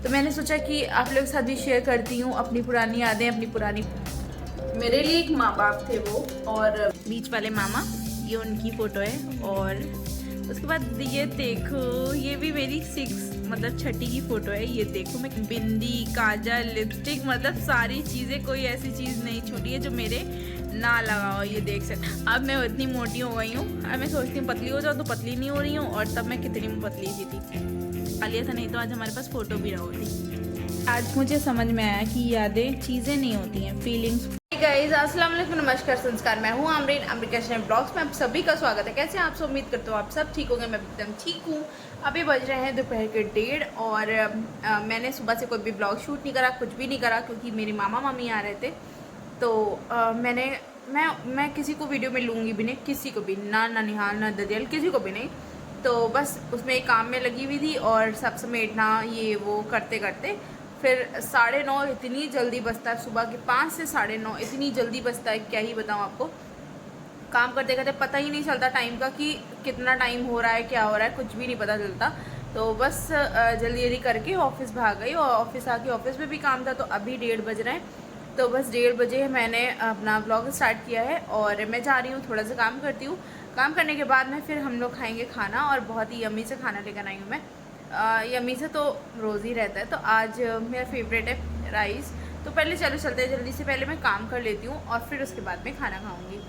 तो मैंने सोचा कि आप लोगों के साथ भी शेयर करती हूँ अपनी पुरानी यादें, अपनी पुरानी। मेरे लिए एक माँ बाप थे वो, और बीच वाले मामा, ये उनकी फ़ोटो है। और उसके बाद ये देखो, ये भी मेरी 6 की फ़ोटो है। ये देखो, मैं बिंदी, काजल, लिपस्टिक, मतलब सारी चीज़ें, कोई ऐसी चीज़ नहीं छूटी है जो मेरे ना लगाओ। ये देख सकते। अब मैं इतनी मोटी हो गई हूँ, अब मैं सोचती हूँ पतली हो जाऊँ, तो पतली नहीं हो रही हूँ। और तब मैं कितनी पतली सी थी, खा लिया था, नहीं तो आज हमारे पास फ़ोटो भी ना होती। आज मुझे समझ में आया कि यादें चीज़ें नहीं होती हैं, फीलिंग्स। गाइस, अस्सलाम वालेकुम, नमस्कार, संस्कार। मैं हूँ आमरीन, अमरीका ब्लॉग्स में आप सभी का स्वागत है। कैसे आप सब? उम्मीद करते हो आप सब ठीक होंगे। मैं एकदम ठीक हूँ। अभी बज रहे हैं दोपहर के 1:30 और मैंने सुबह से कोई भी ब्लॉग शूट नहीं करा, कुछ भी नहीं करा, क्योंकि मेरे मामा मामी आ रहे थे। तो मैं किसी को वीडियो में लूँगी भी नहीं, किसी को भी, ना ननिहाल ना ददियल, किसी को भी नहीं। तो बस उसमें एक काम में लगी हुई थी और सब समेटना ये वो करते करते फिर 9:30 इतनी जल्दी बजता है। सुबह के 5 से 9:30 इतनी जल्दी बजता है, क्या ही बताऊँ आपको। काम करते करते पता ही नहीं चलता टाइम का कि कितना टाइम हो रहा है, क्या हो रहा है, कुछ भी नहीं पता चलता। तो बस जल्दी जल्दी करके ऑफिस भाग गई, और ऑफिस आके ऑफिस में भी काम था। तो अभी 1:30 बज रहे हैं, तो बस 1:30 बजे मैंने अपना ब्लॉग स्टार्ट किया है और मैं जा रही हूँ, थोड़ा सा काम करती हूँ। काम करने के बाद में फिर हम लोग खाएंगे खाना, और बहुत ही यम्मी से खाना लेकर आई हूँ मैं। यम्मी से तो रोज़ ही रहता है, तो आज मेरा फेवरेट है राइस। तो पहले चलो चलते हैं, जल्दी से पहले मैं काम कर लेती हूँ और फिर उसके बाद में खाना खाऊँगी।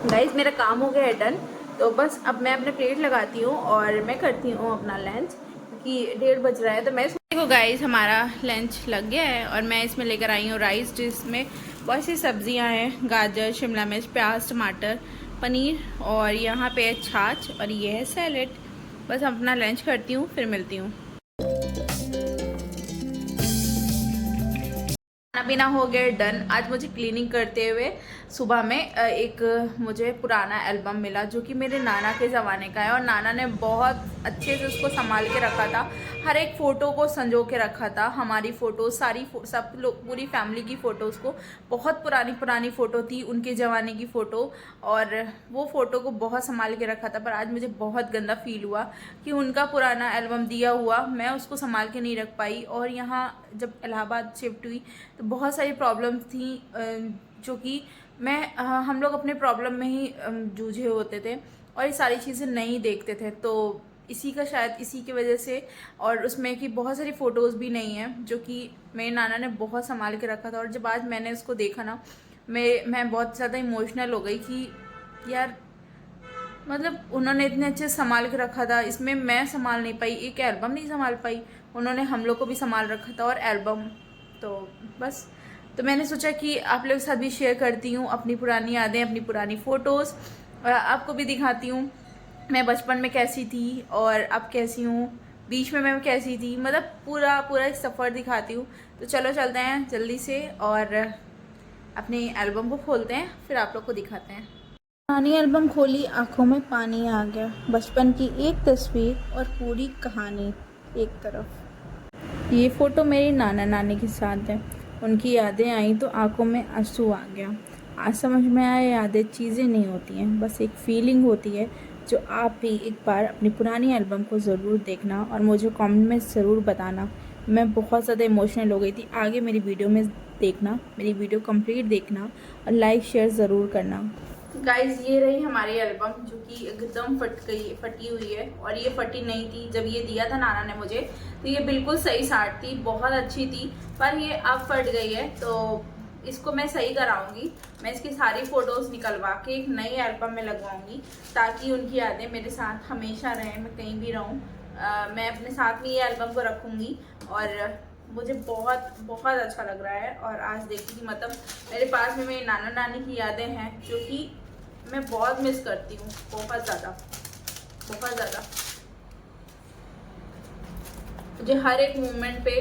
गाइस, मेरा काम हो गया है डन। तो बस अब मैं अपने प्लेट लगाती हूँ और मैं करती हूँ अपना लंच, क्योंकि 1:30 बज रहा है। तो मैं देखो गाइस, हमारा लंच लग गया है और मैं इसमें लेकर आई हूँ राइस, जिसमें बहुत सी सब्जियाँ हैं, गाजर, शिमला मिर्च, प्याज, टमाटर, पनीर, और यहाँ पे है छाछ, और ये है सैलेड। बस अपना लंच करती हूँ, फिर मिलती हूँ। खाना पीना हो गया डन। आज मुझे क्लीनिंग करते हुए सुबह में एक मुझे पुराना एल्बम मिला, जो कि मेरे नाना के ज़माने का है, और नाना ने बहुत अच्छे से उसको संभाल के रखा था। हर एक फ़ोटो को संजो के रखा था। हमारी फ़ोटो सारी सब लोग, पूरी फैमिली की फ़ोटोज़ को, बहुत पुरानी पुरानी फ़ोटो थी उनके ज़माने की फ़ोटो, और वो फ़ोटो को बहुत संभाल के रखा था। पर आज मुझे बहुत गंदा फील हुआ कि उनका पुराना एल्बम दिया हुआ मैं उसको संभाल के नहीं रख पाई। और यहाँ जब इलाहाबाद शिफ्ट हुई तो बहुत सारी प्रॉब्लम्स थी, जो कि हम लोग अपने प्रॉब्लम में ही जूझे होते थे, और ये सारी चीज़ें नहीं देखते थे। तो इसी का शायद इसी की वजह से, और उसमें कि बहुत सारी फ़ोटोज़ भी नहीं हैं जो कि मेरे नाना ने बहुत संभाल के रखा था। और जब आज मैंने उसको देखा ना, मैं बहुत ज़्यादा इमोशनल हो गई कि यार, मतलब उन्होंने इतने अच्छे संभाल के रखा था, इसमें मैं संभाल नहीं पाई, एक एल्बम नहीं संभाल पाई। उन्होंने हम लोग को भी संभाल रखा था और एल्बम। तो बस, तो मैंने सोचा कि आप लोगों के साथ भी शेयर करती हूँ अपनी पुरानी यादें, अपनी पुरानी फ़ोटोज़, आपको भी दिखाती हूँ मैं बचपन में कैसी थी और अब कैसी हूँ, बीच में मैं कैसी थी, मतलब पूरा पूरा एक सफ़र दिखाती हूँ। तो चलो चलते हैं जल्दी से और अपनी एल्बम को खोलते हैं, फिर आप लोग को दिखाते हैं। पुरानी एल्बम खोली, आंखों में पानी आ गया। बचपन की एक तस्वीर और पूरी कहानी एक तरफ। ये फ़ोटो मेरी नाना नानी के साथ है। उनकी यादें आई तो आंखों में आंसू आ गया। आज समझ में आया, यादें चीज़ें नहीं होती हैं, बस एक फीलिंग होती है। जो आप भी एक बार अपनी पुरानी एल्बम को ज़रूर देखना और मुझे कमेंट में ज़रूर बताना। मैं बहुत ज़्यादा इमोशनल हो गई थी। आगे मेरी वीडियो में देखना, मेरी वीडियो कंप्लीट देखना और लाइक शेयर ज़रूर करना। गाइज, ये रही हमारी एल्बम, जो कि एकदम फटी हुई है, और ये फटी नहीं थी। जब ये दिया था नाना ने मुझे, तो ये बिल्कुल सही साट थी, बहुत अच्छी थी, पर ये अब फट गई है। तो इसको मैं सही कराऊंगी। मैं इसकी सारी फ़ोटोज़ निकलवा के एक नई एल्बम में लगवाऊंगी, ताकि उनकी यादें मेरे साथ हमेशा रहें, मैं कहीं भी रहूँ, मैं अपने साथ में ये एल्बम को रखूँगी। और मुझे बहुत बहुत अच्छा लग रहा है। और आज देखी कि मतलब मेरे पास में मेरे नाना नानी की यादें हैं, जो कि मैं बहुत मिस करती हूँ, बहुत ज़्यादा, बहुत ज़्यादा। मुझे हर एक मोमेंट पे,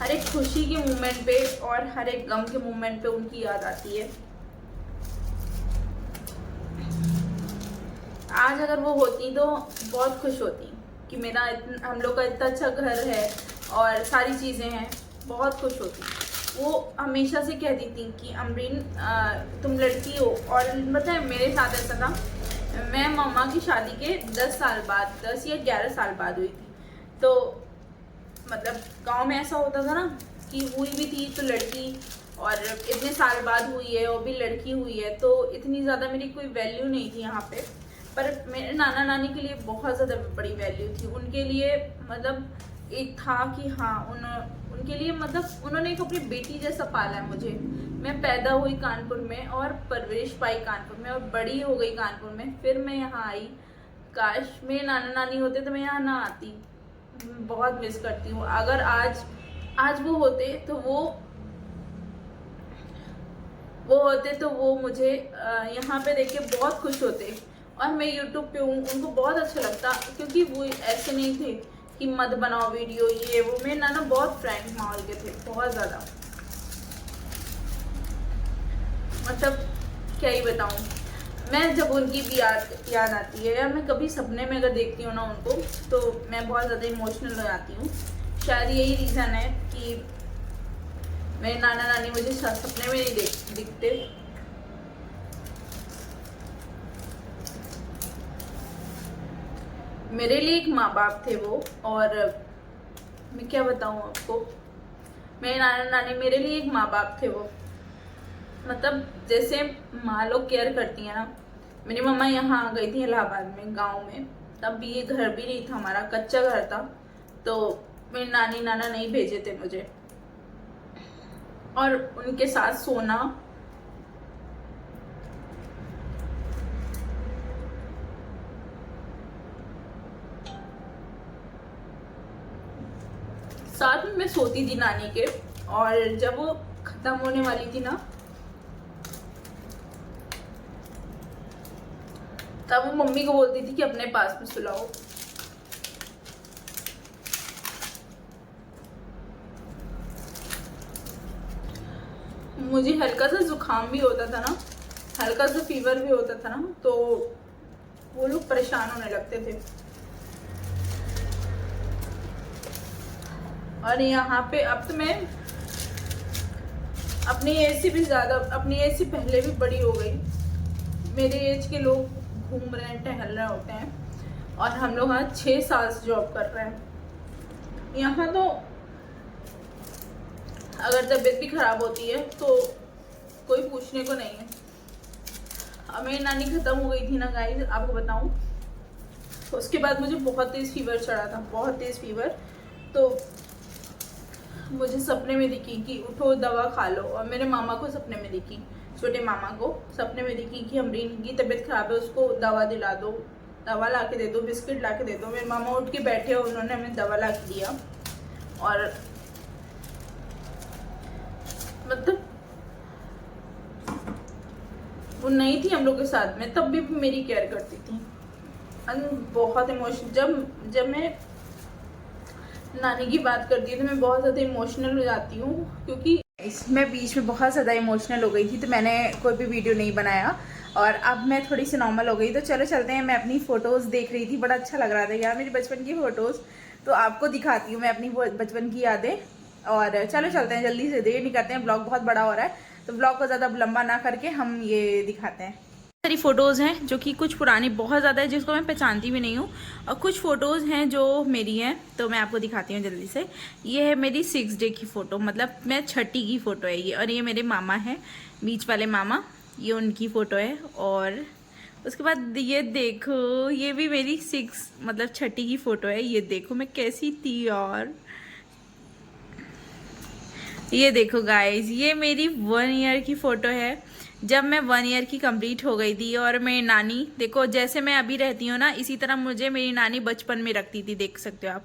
हर एक खुशी के मोमेंट पे और हर एक गम के मोमेंट पे उनकी याद आती है। आज अगर वो होती तो बहुत खुश होती कि हम लोग का इतना अच्छा घर है और सारी चीज़ें हैं, बहुत खुश होती। वो हमेशा से कहती थी कि अमरीन, तुम लड़की हो। और मतलब मेरे साथ ऐसा था, मैं मामा की शादी के 10 साल बाद, 10 या 11 साल बाद हुई थी। तो मतलब गांव में ऐसा होता था ना कि हुई भी थी तो लड़की, और इतने साल बाद हुई है और भी लड़की हुई है, तो इतनी ज़्यादा मेरी कोई वैल्यू नहीं थी यहाँ पे। पर मेरे नाना नानी के लिए बहुत ज़्यादा बड़ी वैल्यू थी। उनके लिए मतलब एक था कि हाँ, उनके लिए मतलब उन्होंने एक अपनी बेटी जैसा पाला है मुझे। मैं पैदा हुई कानपुर में और परवरिश पाई कानपुर में और बड़ी हो गई कानपुर में, फिर मैं यहाँ आई। काश मेरे नाना नानी होते तो मैं यहाँ ना आती। बहुत मिस करती हूँ। अगर आज वो होते तो वो होते तो वो मुझे यहाँ पे देख के बहुत खुश होते। और मैं यूट्यूब पे हूँ, उनको बहुत अच्छा लगता, क्योंकि वो ऐसे नहीं थे कि मत बनाओ वीडियो ये वो। मेरे नाना बहुत फ्रैंक माहौल के थे, बहुत ज़्यादा। मतलब क्या ही बताऊँ मैं। जब उनकी भी याद आती है, या मैं कभी सपने में अगर देखती हूँ ना उनको, तो मैं बहुत ज़्यादा इमोशनल हो जाती हूँ। शायद यही रीज़न है कि मेरे नाना नानी मुझे सपने में नहीं दिखते। मेरे लिए एक माँ बाप थे वो। और मैं क्या बताऊँ आपको, मेरे नाना नानी मेरे लिए एक माँ बाप थे वो। मतलब जैसे माँ लोग केयर करती हैं ना। मेरी मम्मा यहाँ आ गई थी इलाहाबाद में, गांव में। तब भी ये घर भी नहीं था हमारा, कच्चा घर था। तो मेरी नानी नाना नहीं भेजे थे मुझे, और उनके साथ सोना, साथ में मैं सोती थी नानी के। और जब वो खत्म होने वाली थी ना, तब वो मम्मी को बोलती थी कि अपने पास में सुलाओ। मुझे हल्का सा जुकाम भी होता था ना, हल्का सा फीवर भी होता था ना, तो वो लोग परेशान होने लगते थे। और यहाँ पे अब तो मैं अपनी एज से भी ज़्यादा, अपनी एज से पहले भी बड़ी हो गई। मेरे एज के लोग घूम रहे हैं, टहल रहे होते हैं, और हम लोग आज 6 साल से जॉब कर रहे हैं। यहाँ तो अगर तबीयत भी खराब होती है तो कोई पूछने को नहीं है। अब मेरी नानी खत्म हो गई थी ना गाइस, आपको बताऊं, उसके बाद मुझे बहुत तेज फीवर चढ़ा था, बहुत तेज फीवर। तो मुझे सपने में दिखी कि उठो दवा खा लो, और मेरे मामा को सपने में दिखी, छोटे मामा को सपने में दिखी कि अमरीन की तबीयत खराब है, उसको दवा दिला दो, दवा ला के दे दो, बिस्किट ला के दे दो। मेरे मामा उठ के बैठे, उन्होंने हमें दवा ला के दिया। और मतलब वो नहीं थी हम लोग के साथ में, तब भी मेरी केयर करती थी। बहुत इमोशनल, जब मैं नानी की बात करती हूँ तो मैं बहुत ज़्यादा इमोशनल हो जाती हूँ, क्योंकि मैं बीच में बहुत ज़्यादा इमोशनल हो गई थी, तो मैंने कोई भी वीडियो नहीं बनाया। और अब मैं थोड़ी सी नॉर्मल हो गई, तो चलो चलते हैं। मैं अपनी फ़ोटोज़ देख रही थी, बड़ा अच्छा लग रहा था यार मेरी बचपन की फ़ोटोज़, तो आपको दिखाती हूँ मैं अपनी बचपन की यादें। और चलो चलते हैं, जल्दी से, देर नहीं करते हैं, ब्लॉग बहुत बड़ा हो रहा है, तो ब्लॉग को ज़्यादा लंबा ना करके हम ये दिखाते हैं। सारी फ़ोटोज़ हैं जो कि कुछ पुरानी बहुत ज़्यादा है, जिसको मैं पहचानती भी नहीं हूँ, और कुछ फ़ोटोज़ हैं जो मेरी हैं, तो मैं आपको दिखाती हूँ जल्दी से। ये है मेरी 6 डे की फ़ोटो, मतलब मैं छठी की फ़ोटो है ये। और ये मेरे मामा हैं, बीच वाले मामा, ये उनकी फ़ोटो है। और उसके बाद ये देखो, ये भी मेरी 6 मतलब छठी की फ़ोटो है। ये देखो मैं कैसी थी। और ये देखो गाइस, ये मेरी 1 ईयर की फ़ोटो है, जब मैं 1 ईयर की कंप्लीट हो गई थी। और मेरी नानी देखो, जैसे मैं अभी रहती हूँ ना, इसी तरह मुझे मेरी नानी बचपन में रखती थी, देख सकते हो आप।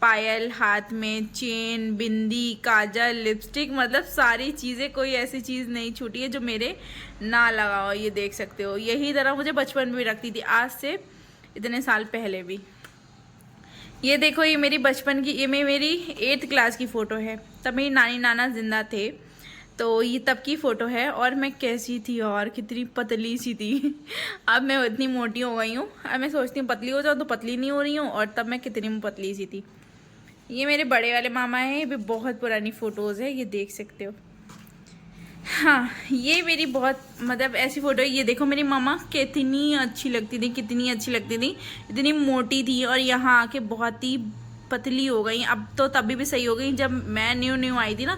पायल, हाथ में चेन, बिंदी, काजल, लिपस्टिक, मतलब सारी चीज़ें, कोई ऐसी चीज़ नहीं छूटी है जो मेरे ना लगा हो। ये देख सकते हो, यही तरह मुझे बचपन में भी रखती थी, आज से इतने साल पहले भी। ये देखो, ये मेरी बचपन की, ये मेरी 8th क्लास की फ़ोटो है, तब मेरी नानी नाना जिंदा थे, तो ये तब की फ़ोटो है। और मैं कैसी थी और कितनी पतली सी थी। अब मैं इतनी मोटी हो गई हूँ, अब मैं सोचती हूँ पतली हो जाऊँ, तो पतली नहीं हो रही हूँ, और तब मैं कितनी पतली सी थी। ये मेरे बड़े वाले मामा हैं, ये भी बहुत पुरानी फ़ोटोज़ है, ये देख सकते हो। हाँ, ये मेरी बहुत मतलब ऐसी फ़ोटो है। ये देखो मेरी मम्मा कितनी अच्छी लगती थी, कितनी अच्छी लगती थी, इतनी मोटी थी और यहाँ आके बहुत ही पतली हो गई। अब तो तभी भी सही हो गई, जब मैं न्यू न्यू आई थी ना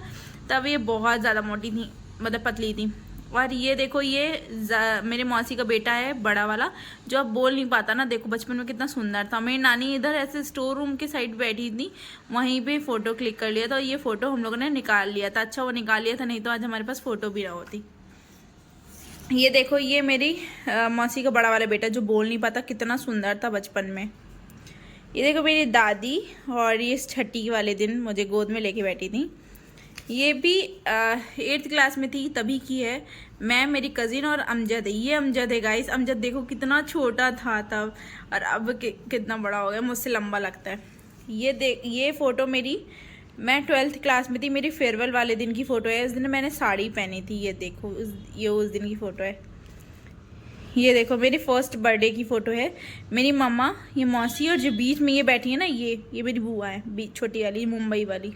तब ये बहुत ज़्यादा मोटी थी, मतलब पतली थी। और ये देखो ये मेरे मौसी का बेटा है बड़ा वाला, जो अब बोल नहीं पाता ना। देखो बचपन में कितना सुंदर था। मेरी नानी इधर ऐसे स्टोर रूम के साइड बैठी थी, वहीं पे फ़ोटो क्लिक कर लिया था और ये फ़ोटो हम लोगों ने निकाल लिया था। अच्छा वो निकाल लिया था, नहीं तो आज हमारे पास फ़ोटो भी ना होती। ये देखो ये मेरी मौसी का बड़ा वाला बेटा जो बोल नहीं पाता, कितना सुंदर था बचपन में। ये देखो मेरी दादी, और ये छठी वाले दिन मुझे गोद में लेके बैठी थी। ये भी 8th क्लास में थी तभी की है। मैं, मेरी कज़िन और अमजद है। ये अमजद है गाइस। अमजद देखो कितना छोटा था तब, और अब कितना बड़ा हो गया, मुझसे लंबा लगता है। ये फ़ोटो मेरी, मैं 12th क्लास में थी, मेरी फेयरवेल वाले दिन की फ़ोटो है। उस दिन मैंने साड़ी पहनी थी। ये देखो ये उस दिन की फ़ोटो है। ये देखो मेरी फर्स्ट बर्थडे की फ़ोटो है। मेरी मम्मा, ये मौसी, और जो बीच में ये बैठी है ना, ये मेरी बुआ है, छोटी वाली, मुंबई वाली।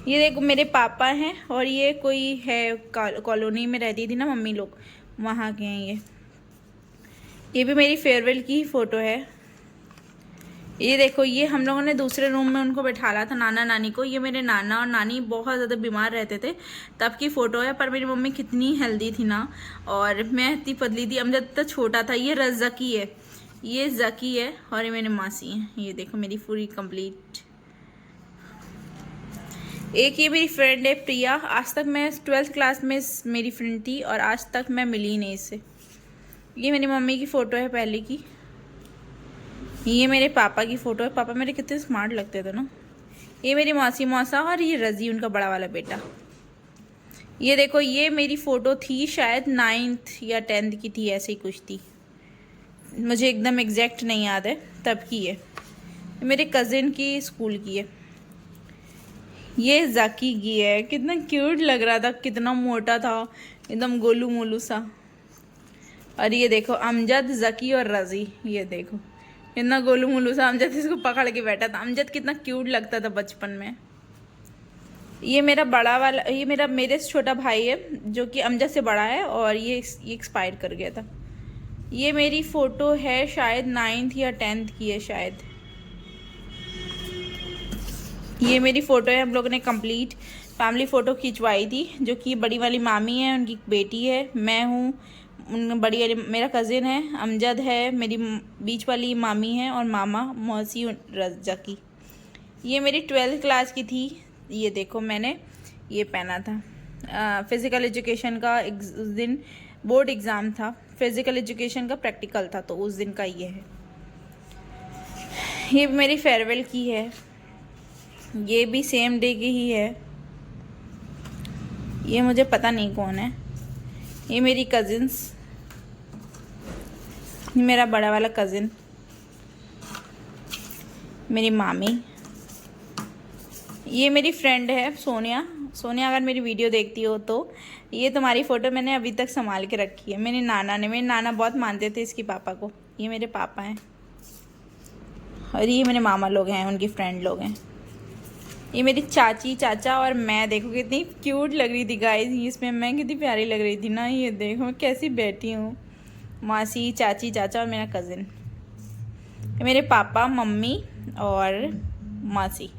ये देखो मेरे पापा हैं, और ये कोई है कॉलोनी में रहती थी ना मम्मी लोग, वहाँ के हैं ये भी मेरी फेयरवेल की फ़ोटो है। ये देखो ये हम लोगों ने दूसरे रूम में उनको बैठाला था, नाना नानी को। ये मेरे नाना और नानी बहुत ज़्यादा बीमार रहते थे तब की फ़ोटो है, पर मेरी मम्मी कितनी हेल्दी थी ना, और मैं इतनी पतली थी। अमजद तो छोटा था। ये जकी है, ये जकी है, और ये मेरी मासी है। ये देखो मेरी पूरी कंप्लीट। एक ये मेरी फ्रेंड है प्रिया, आज तक मैं 12th क्लास में मेरी फ्रेंड थी और आज तक मैं मिली नहीं इससे। ये मेरी मम्मी की फ़ोटो है पहले की। ये मेरे पापा की फ़ोटो है। पापा मेरे कितने स्मार्ट लगते थे ना। ये मेरी मौसी मौसा, और ये रज़ी उनका बड़ा वाला बेटा। ये देखो ये मेरी फ़ोटो थी शायद 9th या 10th की थी, ऐसे ही कुछ थी, मुझे एकदम एग्जैक्ट नहीं याद है, तब की है। मेरे कज़िन की स्कूल की है। ये जाकी की है, कितना क्यूट लग रहा था, कितना मोटा था, एकदम गोलू मोलू सा। और ये देखो अमजद, जकी और रज़ी। ये देखो कितना गोलू मोलू सा अमजद इसको पकड़ के बैठा था। अमजद कितना क्यूट लगता था बचपन में। ये मेरा बड़ा वाला, ये मेरे से छोटा भाई है जो कि अमजद से बड़ा है, और ये एक्सपायर कर गया था। ये मेरी फ़ोटो है शायद 9th या 10th की है शायद। ये मेरी फ़ोटो है, हम लोगों ने कंप्लीट फैमिली फ़ोटो खिंचवाई थी, जो कि बड़ी वाली मामी है, उनकी बेटी है, मैं हूँ, बड़ी वाली मेरा कज़िन है, अमजद है, मेरी बीच वाली मामी है, और मामा मौसी रज़ा की। ये मेरी 12th क्लास की थी। ये देखो मैंने ये पहना था। फ़िज़िकल एजुकेशन का उस दिन बोर्ड एग्ज़ाम था, फ़िज़िकल एजुकेशन का प्रैक्टिकल था, तो उस दिन का ये है। ये मेरी फेयरवेल की है। ये भी सेम डे की ही है। ये मुझे पता नहीं कौन है। ये मेरी कज़िन्स, मेरा बड़ा वाला कज़िन, मेरी मामी। ये मेरी फ्रेंड है सोनिया। सोनिया अगर मेरी वीडियो देखती हो तो ये तुम्हारी फ़ोटो मैंने अभी तक संभाल के रखी है। मेरे नाना बहुत मानते थे इसके पापा को। ये मेरे पापा हैं, और ये मेरे मामा लोग हैं, उनकी फ्रेंड लोग हैं। ये मेरी चाची चाचा और मैं, देखो कितनी क्यूट लग रही थी गाइस। इसमें मैं कितनी प्यारी लग रही थी ना। ये देखो मैं कैसी बैठी हूँ, मासी चाची चाचा और मेरा कज़िन। मेरे पापा मम्मी और मासी,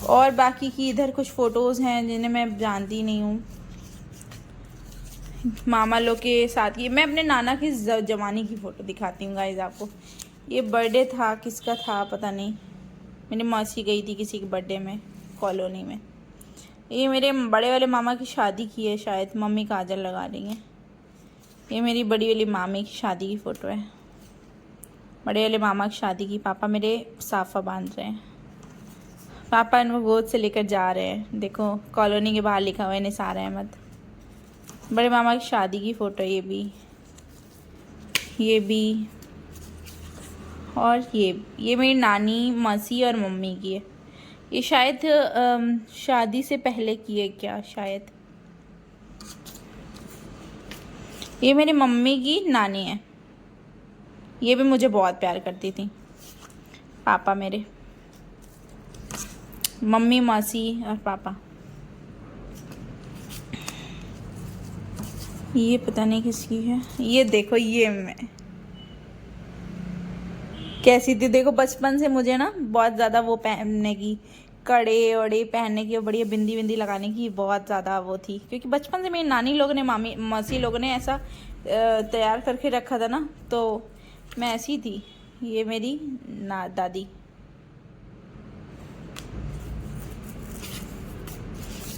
और बाकी की इधर कुछ फ़ोटोज़ हैं जिन्हें मैं जानती नहीं हूँ। मामा लोग के साथ ये मैं अपने नाना की जवानी की फ़ोटो दिखाती हूँ गाइस आपको। ये बर्थडे था, किसका था पता नहीं, मेरी मौसी गई थी किसी के बर्थडे में कॉलोनी में। ये मेरे बड़े वाले मामा की शादी की है शायद, मम्मी काजल लगा रही हैं। ये मेरी बड़ी वाली मामी की शादी की फ़ोटो है, बड़े वाले मामा की शादी की। पापा मेरे साफ़ा बांध रहे हैं, पापा इनको गोद से लेकर जा रहे हैं। देखो कॉलोनी के बाहर लिखा हुआ है निसार अहमद। बड़े मामा की शादी की फ़ोटो ये भी, और ये मेरी नानी मौसी और मम्मी की है। ये शायद शादी से पहले की है क्या शायद। ये मेरी मम्मी की नानी है, ये भी मुझे बहुत प्यार करती थी। पापा मेरे, मम्मी, मासी और पापा। ये पता नहीं किसकी है। ये देखो, ये मैं कैसी थी देखो। बचपन से मुझे ना बहुत ज़्यादा वो पहनने की, कड़े वड़े पहनने की और बढ़िया बिंदी बिंदी लगाने की बहुत ज़्यादा वो थी, क्योंकि बचपन से मेरी नानी लोग ने, मामी मौसी लोगों ने ऐसा तैयार करके रखा था ना, तो मैं ऐसी थी। ये मेरी ना दादी।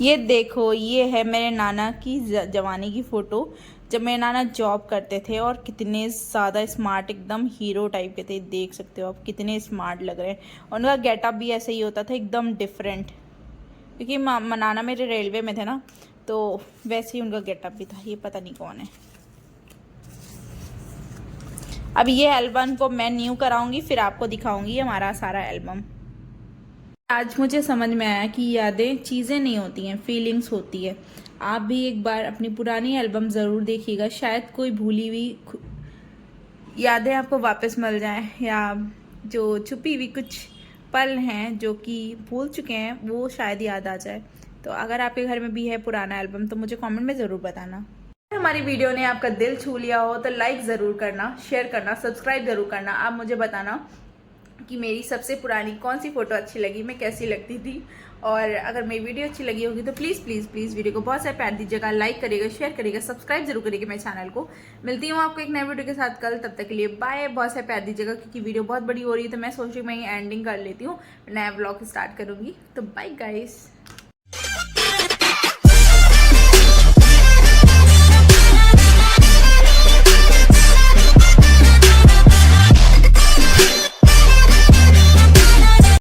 ये देखो, ये है मेरे नाना की जवानी की फ़ोटो, जब मेरे नाना जॉब करते थे और कितने ज़्यादा स्मार्ट, एकदम हीरो टाइप के थे। देख सकते हो आप कितने स्मार्ट लग रहे हैं। और उनका गेटअप भी ऐसे ही होता था, एकदम डिफरेंट, क्योंकि नाना मेरे रेलवे में थे ना, तो वैसे ही उनका गेटअप भी था। ये पता नहीं कौन है। अब ये एल्बम को मैं न्यू कराऊंगी, फिर आपको दिखाऊंगी हमारा सारा एल्बम। आज मुझे समझ में आया कि यादें चीज़ें नहीं होती हैं, फीलिंग्स होती है। आप भी एक बार अपनी पुरानी एल्बम ज़रूर देखिएगा, शायद कोई भूली हुई यादें आपको वापस मिल जाएं, या जो छुपी हुई कुछ पल हैं जो कि भूल चुके हैं वो शायद याद आ जाए। तो अगर आपके घर में भी है पुराना एल्बम तो मुझे कमेंट में ज़रूर बताना। अगर हमारी वीडियो ने आपका दिल छू लिया हो तो लाइक ज़रूर करना, शेयर करना, सब्सक्राइब ज़रूर करना। आप मुझे बताना कि मेरी सबसे पुरानी कौन सी फ़ोटो अच्छी लगी, मैं कैसी लगती थी। और अगर मेरी वीडियो अच्छी लगी होगी तो प्लीज़ प्लीज़ प्लीज़ वीडियो को बहुत सारा प्यार दीजिएगा, लाइक करिएगा, शेयर करिएगा, सब्सक्राइब जरूर करिएगा मेरे चैनल को। मिलती हूँ आपको एक नए वीडियो के साथ कल, तब तक के लिए बाय। बहुत सारा प्यार दीजिएगा, क्योंकि वीडियो बहुत बड़ी हो रही है तो मैं सोच रही हूँ मैं एंडिंग कर लेती हूँ, नया व्लॉग स्टार्ट करूँगी। तो बाय गाइस।